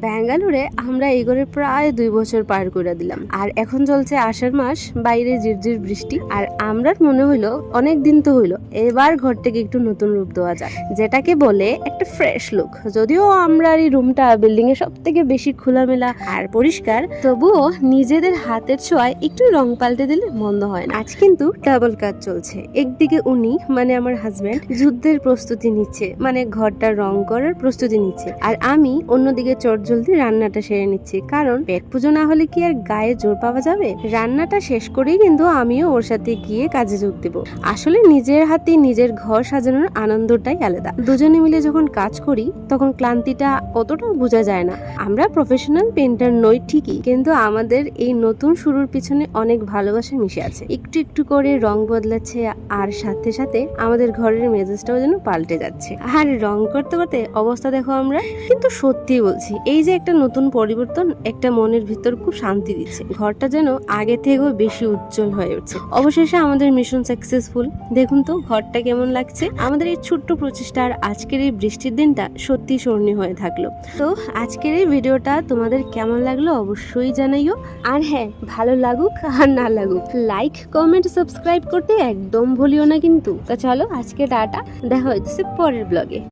ব্যাঙ্গালোরে আমরা এই করে প্রায় 2 বছর পার করে দিলাম, আর এখন চলছে আষাঢ় মাস, বাইরে ঝিরঝির বৃষ্টি। আর আমরার মনে হইলো অনেক দিন তো হইলো, এবার ঘর থেকে একটু নতুন রূপ দেওয়া যায়, যেটাকে বলে একটা ফ্রেশ লুক। যদিও আমরা এই রুমটা বিল্ডিং এ সব থেকে বেশি খোলামেলা আর পরিষ্কার, তবুও নিজেদের হাতের ছোঁয়ায় একটু রং পাল্টে দিলে মন্দ হয় না। আজ কিন্তু ডাবল কাজ চলছে। একদিকে উনি মানে আমার হাজবেন্ড যুদ্ধের প্রস্তুতি নিচ্ছে, মানে ঘরটা রং করার প্রস্তুতি নিচ্ছে, আর আমি অন্যদিকে চটজলদি রান্নাটা সেরে নিচ্ছি। কারণ পেট পুজো না হলে কি আর গায়ে জোর পাওয়া যাবে? রান্নাটা শেষ করেই কিন্তু আমিও ওর সাথে গিয়ে কাজে যোগ দেব। আসলে নিজের হাতে নিজের ঘর সাজানোর আনন্দটাই আলাদা। দুজনে মিলে যখন কাজ করি তখন ক্লান্তিটা অতটা বোঝা যায় না। আমরা প্রফেশনাল পেইন্টার নই ঠিকই, কিন্তু আমাদের এই নতুন শুরুর পিছনে অনেক ভালোবাসা মিশে আছে। একটু একটু করে রং বদলাচ্ছে, আর সাথে সাথে আমাদের ঘরের মেজাজটাও যেন পাল্টে যাচ্ছে। আর রং করতে করতে অবস্থা দেখো আমরা। কিন্তু সত্যি বলছি, এই যে একটা নতুন পরিবর্তন একটা মনের ভিতর খুব শান্তি দিচ্ছে। ঘরটা যেন আগে থেকেও বেশি উজ্জ্বল হয়ে উঠছে। অবশেষে আমাদের মিশন সাকসেসফুল। দেখুন তো ঘরটা কেমন লাগছে। আমাদের এই ছোট্ট প্রচেষ্টার আজকের এই বৃষ্টির দিনটা সত্যি স্মরণীয় হয়ে থাকলো। তো আজকের এই ভিডিওটা তোমাদের কেমন লাগলো অবশ্যই জানাইও। আর হ্যাঁ, ভালো লাগুক আর না লাগুক, লাইক কমেন্ট সাবস্ক্রাইব করতে একদম ভুলিও না কিন্তু। তা চলো আজকে টাটা, দেখা হচ্ছে পরের ব্লগে।